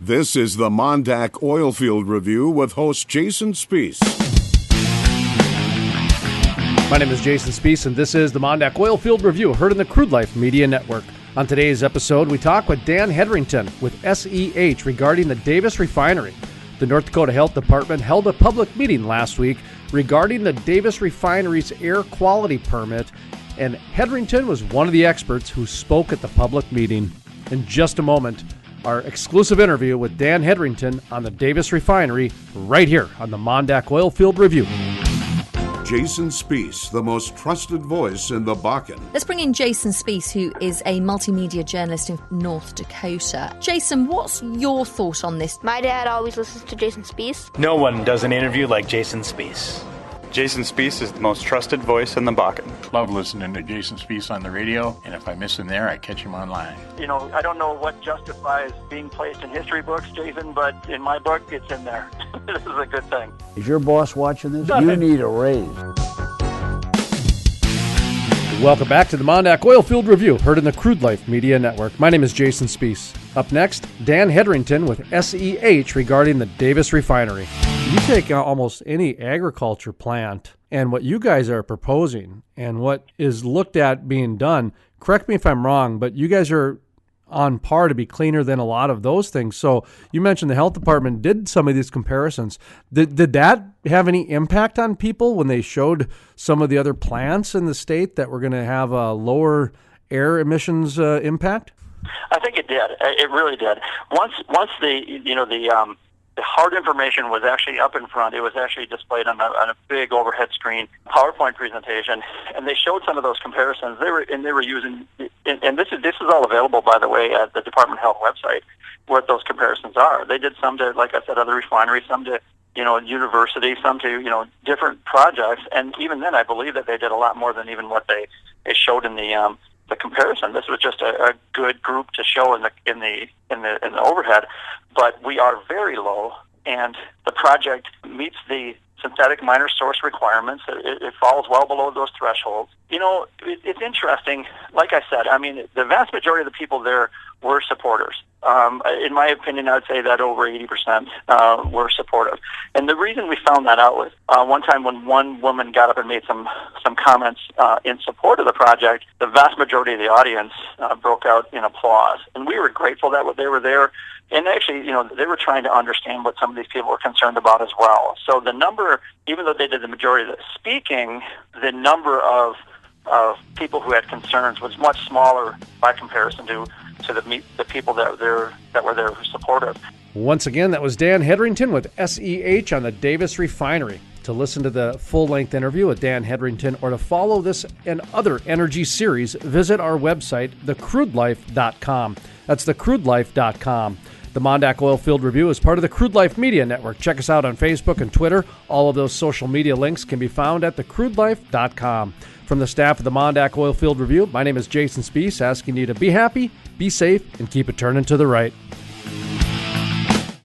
This is the MonDak OilField Review with host Jason Spiess. My name is Jason Spiess, and this is the MonDak OilField Review, heard in the Crude Life Media Network. On today's episode, we talk with Dan Hedrington with SEH regarding the Davis Refinery. The North Dakota Health Department held a public meeting last week regarding the Davis Refinery's air quality permit, and Hedrington was one of the experts who spoke at the public meeting. In just a moment, our exclusive interview with Dan Hedrington on the Davis Refinery right here on the MonDak OilField Review. Jason Spiess, the most trusted voice in the Bakken. Let's bring in Jason Spiess, who is a multimedia journalist in North Dakota. Jason, what's your thought on this? My dad always listens to Jason Spiess. No one does an interview like Jason Spiess. Jason Spiess is the most trusted voice in the Bakken. Love listening to Jason Spiess on the radio, and if I miss him there, I catch him online. You know, I don't know what justifies being placed in history books, Jason, but in my book, it's in there. This is a good thing. Is your boss watching this? You need a raise. Welcome back to the MonDak OilField Review, heard in the Crude Life Media Network. My name is Jason Spiess. Up next, Dan Hedrington with SEH regarding the Davis Refinery. You take almost any agriculture plant and what you guys are proposing and what is looked at being done, correct me if I'm wrong, but you guys are on par to be cleaner than a lot of those things. So you mentioned the health department did some of these comparisons. Did that have any impact on people when they showed some of the other plants in the state that were going to have a lower air emissions impact? I think it did. It really did. Once the hard information was actually up in front. It was actually displayed on a big overhead screen PowerPoint presentation, and they showed some of those comparisons. They were using, and this is all available, by the way, at the Department of Health website, where those comparisons are. They did some to, like I said, other refineries, some to universities, some to different projects, and even then, I believe that they did a lot more than even what they showed in the comparison. This was just a good group to show in the overhead, but we are very low, and the project meets the synthetic minor source requirements. It falls well below those thresholds. It's interesting. Like I said, I mean, the vast majority of the people there were supporters. In my opinion, I would say that over 80% were supportive. And the reason we found that out was one time when one woman got up and made some comments in support of the project, the vast majority of the audience broke out in applause. And we were grateful that they were there. And actually, they were trying to understand what some of these people were concerned about as well. So the number, even though they did the majority of the speaking, the number of people who had concerns was much smaller by comparison to the people that were there supportive. Once again, that was Dan Hedrington with SEH on the Davis Refinery. To listen to the full-length interview with Dan Hedrington or to follow this and other energy series, visit our website, thecrudelife.com. That's thecrudelife.com. The MonDak OilField Review is part of the Crude Life Media Network. Check us out on Facebook and Twitter. All of those social media links can be found at thecrudelife.com. From the staff of the MonDak OilField Review, my name is Jason Spiess, asking you to be happy, be safe, and keep it turning to the right.